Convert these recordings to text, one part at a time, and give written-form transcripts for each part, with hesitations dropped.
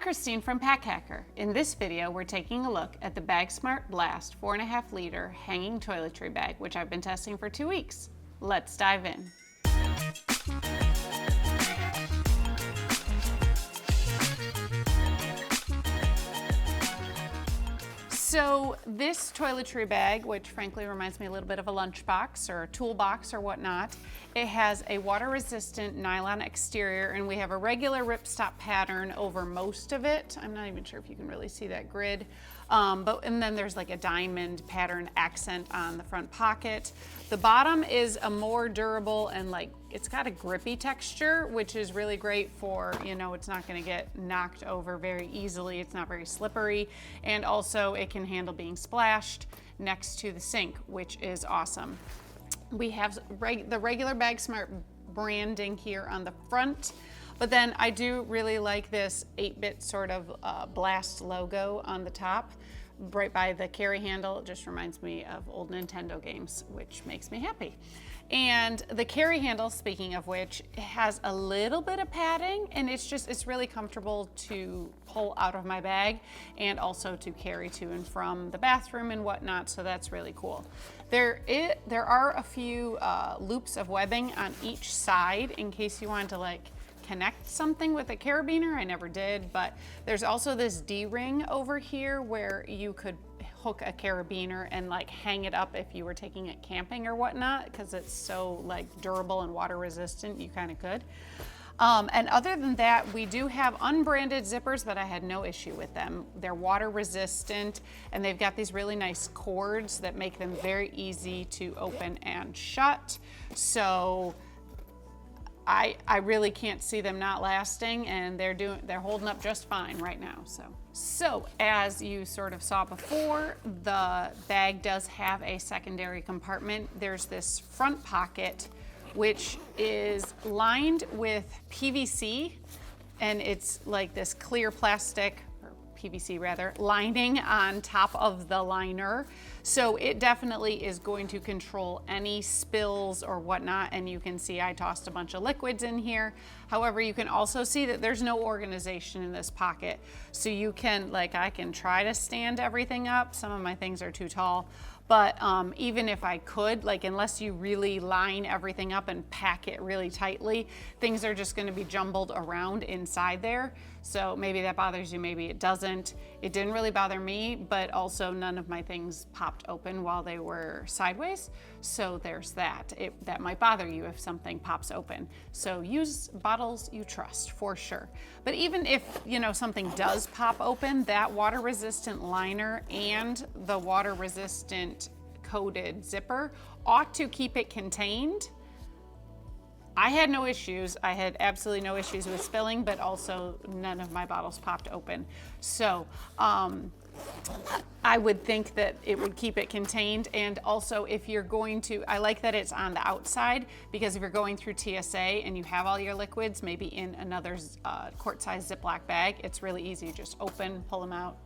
Christine from Pack Hacker. In this video, we're taking a look at the BAGSMART Blast 4.5 liter hanging toiletry bag, which I've been testing for 2 weeks. Let's dive in. So this toiletry bag, which frankly reminds me a little bit of a lunchbox or a toolbox or whatnot, it has a water-resistant nylon exterior, and we have a regular ripstop pattern over most of it. I'm not even sure if you can really see that grid. And then there's like a diamond pattern accent on the front pocket. The bottom is a more durable and it's got a grippy texture, which is really great for, it's not gonna get knocked over very easily. It's not very slippery. And also it can handle being splashed next to the sink, which is awesome. We have the regular BAGSMART branding here on the front, but then I do really like this 8-bit sort of Blast logo on the top, right by the carry handle. It just reminds me of old Nintendo games, which makes me happy. And the carry handle, speaking of which, has a little bit of padding, and it's really comfortable to pull out of my bag and also to carry to and from the bathroom and whatnot, so that's really cool. There are a few loops of webbing on each side in case you want to connect something with a carabiner. I never did, but there's also this D-ring over here where you could hook a carabiner and hang it up if you were taking it camping or whatnot, because it's so durable and water resistant, you kind of could. And other than that, we do have unbranded zippers, but I had no issue with them. They're water resistant, and they've got these really nice cords that make them very easy to open and shut. So I really can't see them not lasting, and they're holding up just fine right now. So as you sort of saw before, the bag does have a secondary compartment. There's this front pocket, which is lined with PVC, and it's like this clear plastic, or PVC rather, lining on top of the liner. So it definitely is going to control any spills or whatnot, and you can see I tossed a bunch of liquids in here. However, you can also see that there's no organization in this pocket. So you can, I can try to stand everything up. Some of my things are too tall. But even if I could, unless you really line everything up and pack it really tightly, things are just gonna be jumbled around inside there. So maybe that bothers you, maybe it doesn't. It didn't really bother me, but also none of my things popped open while they were sideways. So there's that. That might bother you if something pops open. So use bottles you trust for sure. But even if something does pop open, that water resistant liner and the water resistant coated zipper ought to keep it contained. I had no issues. I had absolutely no issues with spilling, but also none of my bottles popped open. So I would think that it would keep it contained. And also if you're going to, I like that it's on the outside, because if you're going through TSA and you have all your liquids, maybe in another quart-sized Ziploc bag, it's really easy. Just open, pull them out,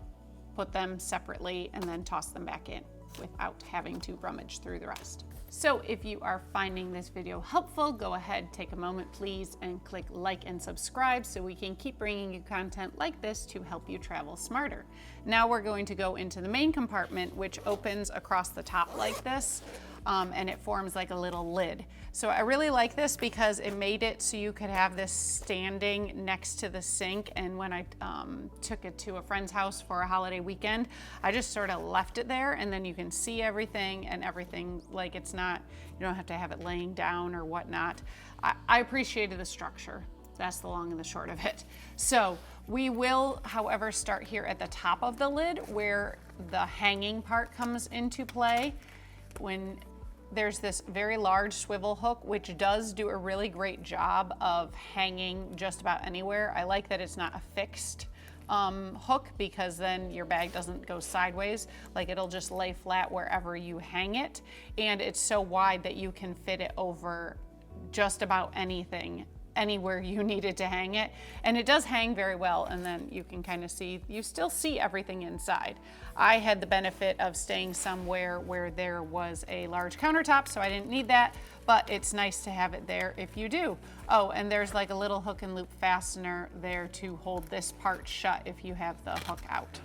put them separately, and then toss them back in without having to rummage through the rest. So if you are finding this video helpful, go ahead, take a moment please, and click like and subscribe so we can keep bringing you content like this to help you travel smarter. Now we're going to go into the main compartment, which opens across the top like this, and it forms like a little lid. So I really like this because it made it so you could have this standing next to the sink. And when I took it to a friend's house for a holiday weekend, I just sort of left it there, and then you can see everything, and everything, it's not, you don't have to have it laying down or whatnot. I appreciated the structure. That's the long and the short of it. So we will, however, start here at the top of the lid where the hanging part comes into play. When there's this very large swivel hook, which does do a really great job of hanging just about anywhere. I like that it's not a fixed hook, because then your bag doesn't go sideways. It'll just lay flat wherever you hang it. And it's so wide that you can fit it over just about anything anywhere you needed to hang it. And it does hang very well, and then you can kind of see, you still see everything inside. I had the benefit of staying somewhere where there was a large countertop, so I didn't need that, but it's nice to have it there if you do. Oh, and there's like a little hook and loop fastener there to hold this part shut if you have the hook out.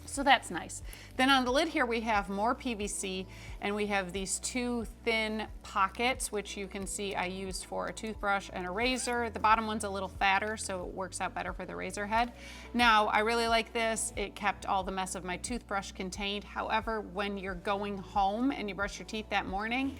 So that's nice. Then on the lid here we have more PVC, and we have these two thin pockets, which you can see I used for a toothbrush and a razor. The bottom one's a little fatter, so it works out better for the razor head. Now, I really like this. It kept all the mess of my toothbrush contained. However, when you're going home and you brush your teeth that morning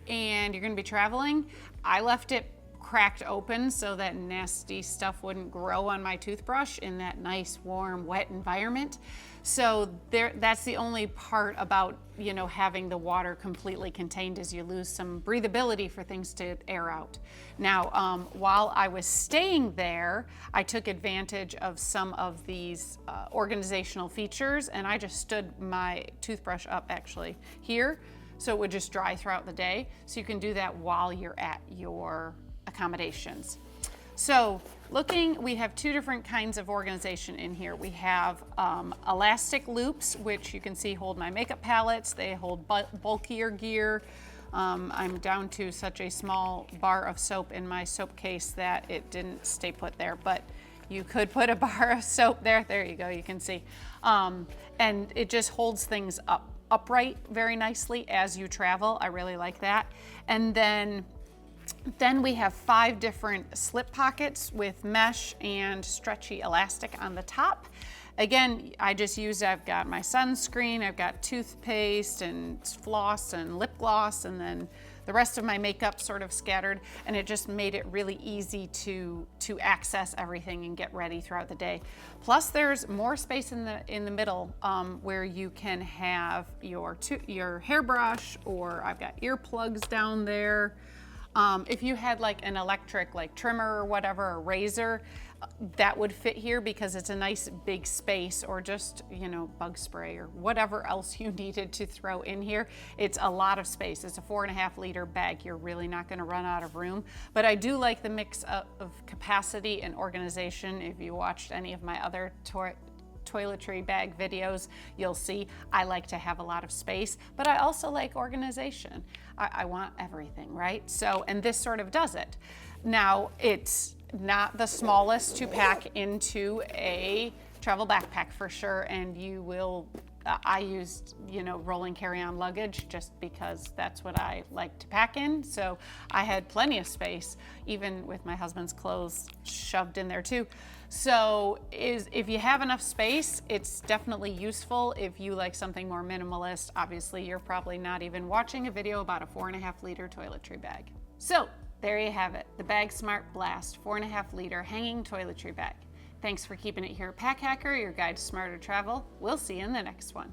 and you're gonna be traveling, I left it cracked open so that nasty stuff wouldn't grow on my toothbrush in that nice, warm, wet environment. So that's the only part about, you know, having the water completely contained, is you lose some breathability for things to air out. Now, while I was staying there, I took advantage of some of these organizational features, and I just stood my toothbrush up actually here, so it would just dry throughout the day. So you can do that while you're at your accommodations. So we have two different kinds of organization in here. We have elastic loops, which you can see hold my makeup palettes. They hold bulkier gear. I'm down to such a small bar of soap in my soap case that it didn't stay put there, but you could put a bar of soap there. There you go, you can see. And it just holds things upright very nicely as you travel. I really like that. And then we have 5 different slip pockets with mesh and stretchy elastic on the top. Again, I've got my sunscreen, I've got toothpaste and floss and lip gloss, and then the rest of my makeup sort of scattered, and it just made it really easy to access everything and get ready throughout the day. Plus there's more space in the middle where you can have your hairbrush, or I've got earplugs down there. If you had like an electric trimmer or whatever, a razor, that would fit here because it's a nice big space, or just, you know, bug spray or whatever else you needed to throw in here. It's a lot of space. It's a 4.5 liter bag. You're really not going to run out of room. But I do like the mix of capacity and organization. If you watched any of my other toiletry bag videos, you'll see I like to have a lot of space, but I also like organization. I want everything, right? So, and this sort of does it. Now, it's not the smallest to pack into a travel backpack for sure, and you will, I used, you know, rolling carry-on luggage just because that's what I like to pack in. So I had plenty of space, even with my husband's clothes shoved in there too. So if you have enough space, it's definitely useful. If you like something more minimalist, obviously you're probably not even watching a video about a 4.5 liter toiletry bag. So there you have it, the BAGSMART Blast 4.5 liter hanging toiletry bag. Thanks for keeping it here at Pack Hacker, your guide to smarter travel. We'll see you in the next one.